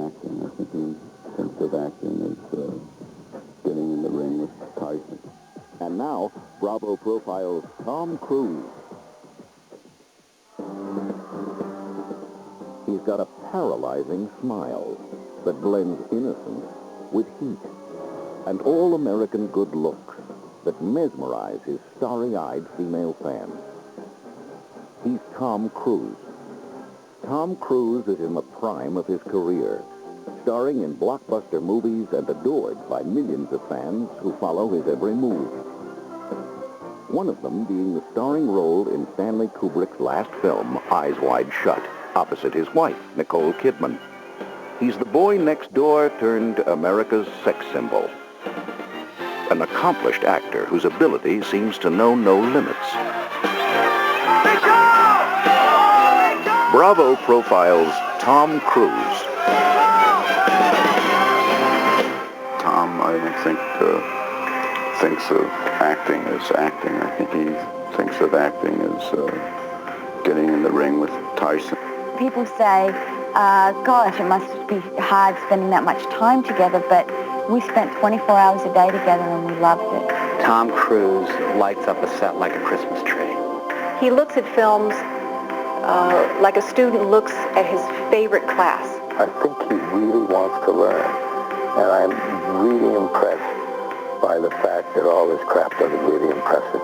acting. I think his sense of acting is getting in the ring with Tyson. And now, Bravo profiles Tom Cruise. He's got a paralyzing smile that blends innocence with heat and all-American good looks that mesmerize his starry-eyed female fans. He's Tom Cruise. Tom Cruise is in the prime of his career, starring in blockbuster movies and adored by millions of fans who follow his every move. One of them being the starring role in Stanley Kubrick's last film, Eyes Wide Shut, opposite his wife, Nicole Kidman. He's the boy next door turned America's sex symbol. An accomplished actor whose ability seems to know no limits. Bravo profiles Tom Cruise. Tom, I don't think, thinks of acting as acting. I think he thinks of acting as getting in the ring with Tyson. People say, gosh, it must be hard spending that much time together, but we spent 24 hours a day together and we loved it. Tom Cruise lights up a set like a Christmas tree. He looks at films like a student looks at his favorite class. I think he really wants to learn, and I'm really impressed by the fact that all this crap doesn't really impress him.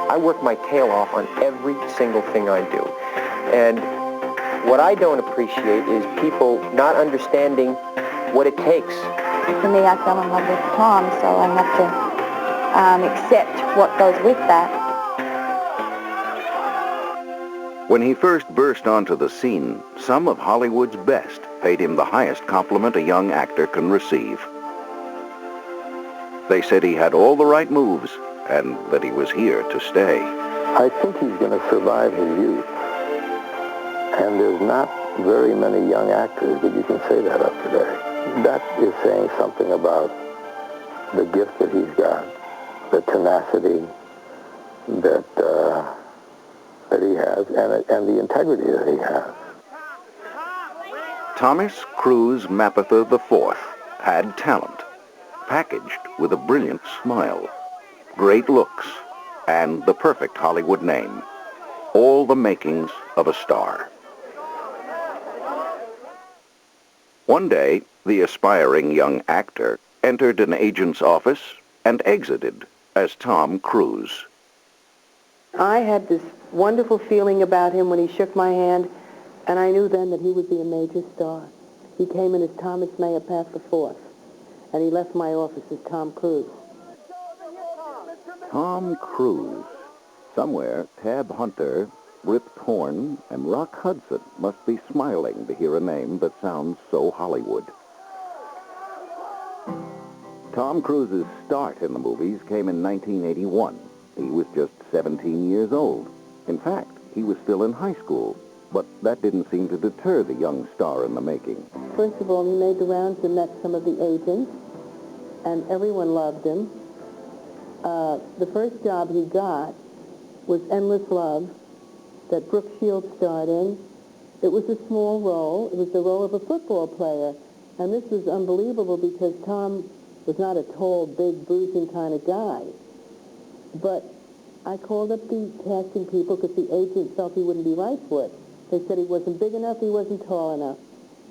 I work my tail off on every single thing I do. And what I don't appreciate is people not understanding what it takes. For me, I fell in love with Tom, so I have to accept what goes with that. When he first burst onto the scene, some of Hollywood's best paid him the highest compliment a young actor can receive. They said he had all the right moves and that he was here to stay. I think he's going to survive his youth. And there's not very many young actors that you can say that of today. That is saying something about the gift that he's got, the tenacity that he has, and the integrity that he has. Thomas Cruise Mapother IV had talent, packaged with a brilliant smile, great looks, and the perfect Hollywood name. All the makings of a star. One day, the aspiring young actor entered an agent's office and exited as Tom Cruise. I had this wonderful feeling about him when he shook my hand, and I knew then that he would be a major star. He came in as Thomas Mayapath IV, and he left my office as Tom Cruise. Tom Cruise. Somewhere, Tab Hunter, Rip Torn, and Rock Hudson must be smiling to hear a name that sounds so Hollywood. Tom Cruise's start in the movies came in 1981. He was just 17 years old. In fact, he was still in high school, but that didn't seem to deter the young star in the making. First of all, he made the rounds and met some of the agents, and everyone loved him. The first job he got was Endless Love, that Brooke Shields starred in. It was a small role. It was the role of a football player, and this was unbelievable because Tom was not a tall, big, bruising kind of guy. But I called up the casting people because the agent felt he wouldn't be right for it. They said he wasn't big enough, he wasn't tall enough.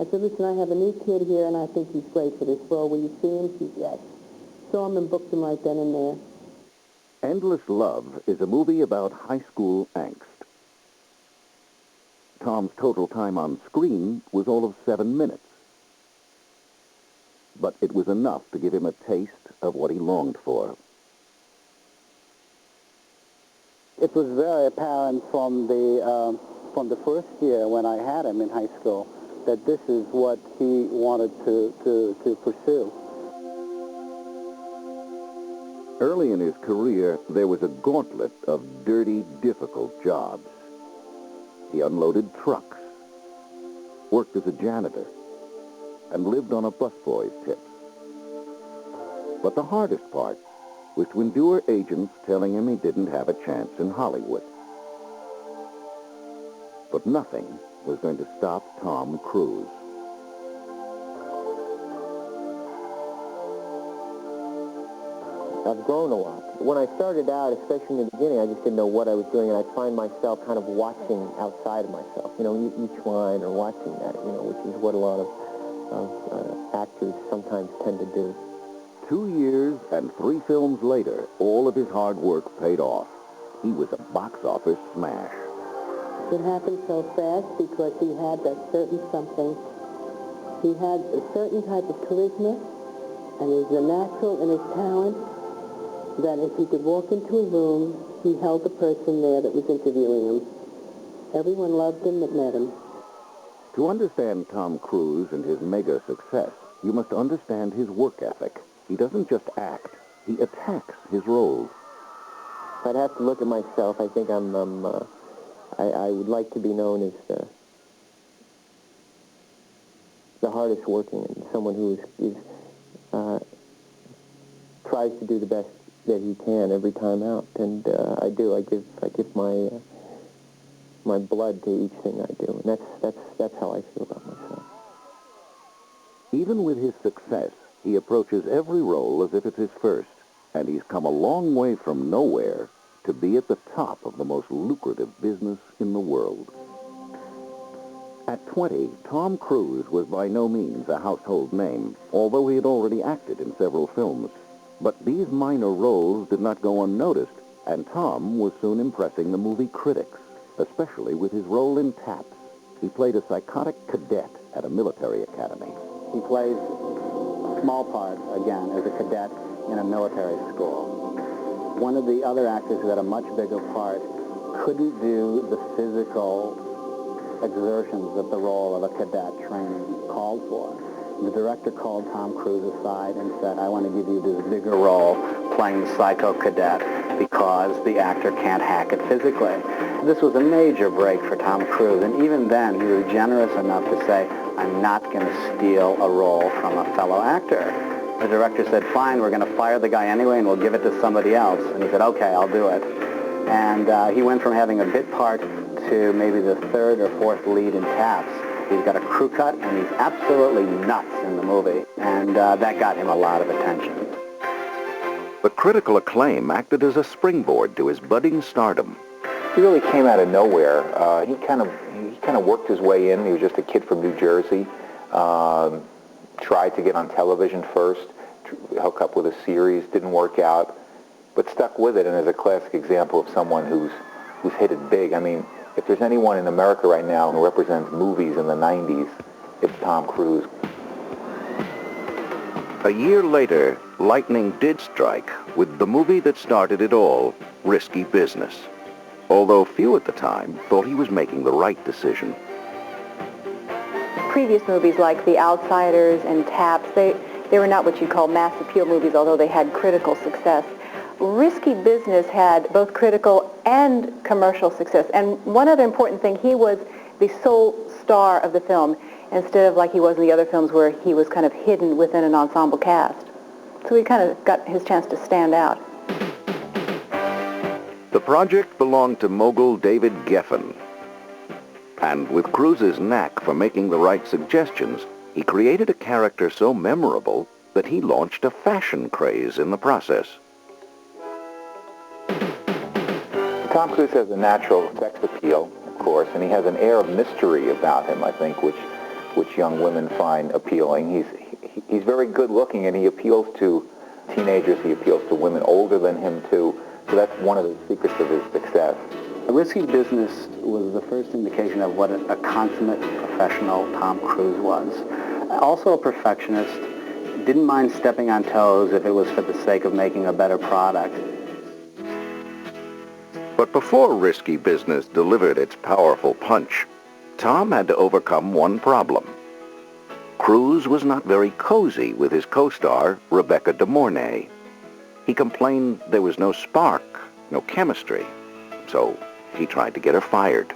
I said, listen, I have a new kid here, and I think he's great for this role. Will you see him? She said, yes. Saw him and booked him right then and there. Endless Love is a movie about high school angst. Tom's total time on screen was all of 7 minutes. But it was enough to give him a taste of what he longed for. It was very apparent from the first year when I had him in high school that this is what he wanted to pursue. Early in his career, there was a gauntlet of dirty, difficult jobs. He unloaded trucks, worked as a janitor, and lived on a busboy's tips. But the hardest part was to endure agents telling him he didn't have a chance in Hollywood. But nothing was going to stop Tom Cruise. I've grown a lot. When I started out, especially in the beginning, I just didn't know what I was doing, and I'd find myself kind of watching outside of myself, you know, each line or watching that, you know, which is what a lot of actors sometimes tend to do. 2 years and 3 films later, all of his hard work paid off. He was a box office smash. It happened so fast because he had that certain something. He had a certain type of charisma, and he was a natural in his talent, that if he could walk into a room, he held the person there that was interviewing him. Everyone loved him that met him. To understand Tom Cruise and his mega success, you must understand his work ethic. He doesn't just act, he attacks his roles. If I'd have to look at myself, I think I would like to be known as the hardest working, and someone who tries to do the best that he can every time out, and I do. I give my blood to each thing I do, and that's how I feel about myself. Even with his success, he approaches every role as if it's his first, and he's come a long way from nowhere to be at the top of the most lucrative business in the world. At 20, Tom Cruise was by no means a household name, although he had already acted in several films. But these minor roles did not go unnoticed, and Tom was soon impressing the movie critics, especially with his role in Taps. He played a psychotic cadet at a military academy. He plays a small part, again, as a cadet in a military school. One of the other actors who had a much bigger part couldn't do the physical exertions that the role of a cadet training called for. The director called Tom Cruise aside and said, I want to give you this bigger role playing the psycho cadet because the actor can't hack it physically. This was a major break for Tom Cruise, and even then he was generous enough to say, I'm not going to steal a role from a fellow actor. The director said, fine, we're going to fire the guy anyway and we'll give it to somebody else. And he said, okay, I'll do it. And he went from having a bit part to maybe the 3rd or 4th lead in Taps. He's got a crew cut, and he's absolutely nuts in the movie, and that got him a lot of attention. But critical acclaim acted as a springboard to his budding stardom. He really came out of nowhere. He kind of worked his way in. He was just a kid from New Jersey. Tried to get on television first, hook up with a series, didn't work out, but stuck with it, and is a classic example of someone who's hit it big. I mean, if there's anyone in America right now who represents movies in the 90s, it's Tom Cruise. A year later, lightning did strike with the movie that started it all, Risky Business. Although few at the time thought he was making the right decision. Previous movies like The Outsiders and Taps, they were not what you'd call mass appeal movies, although they had critical success. Risky Business had both critical and commercial success. And one other important thing, he was the sole star of the film, instead of like he was in the other films where he was kind of hidden within an ensemble cast. So he kind of got his chance to stand out. The project belonged to mogul David Geffen. And with Cruise's knack for making the right suggestions, he created a character so memorable that he launched a fashion craze in the process. Tom Cruise has a natural sex appeal, of course, and he has an air of mystery about him, I think, which young women find appealing. He's very good looking, and he appeals to teenagers. He appeals to women older than him, too. So that's one of the secrets of his success. Risky Business was the first indication of what a consummate professional Tom Cruise was. Also a perfectionist, didn't mind stepping on toes if it was for the sake of making a better product. But before Risky Business delivered its powerful punch, Tom had to overcome one problem. Cruise was not very cozy with his co-star, Rebecca De Mornay. He complained there was no spark, no chemistry, so he tried to get her fired.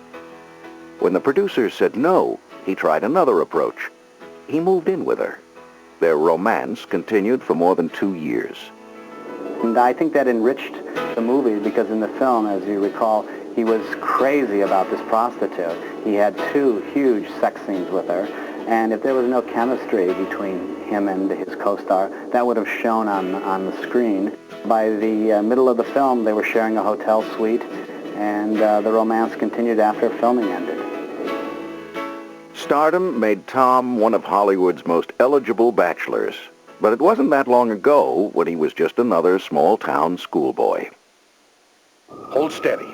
When the producers said no, he tried another approach. He moved in with her. Their romance continued for more than 2 years. And I think that enriched the movie because in the film, as you recall, he was crazy about this prostitute. He had 2 huge sex scenes with her, And if there was no chemistry between him and his co-star, that would have shown on the screen. By the middle of the film, they were sharing a hotel suite, and the romance continued after filming ended. Stardom made Tom one of Hollywood's most eligible bachelors, but it wasn't that long ago when he was just another small-town schoolboy. Hold steady.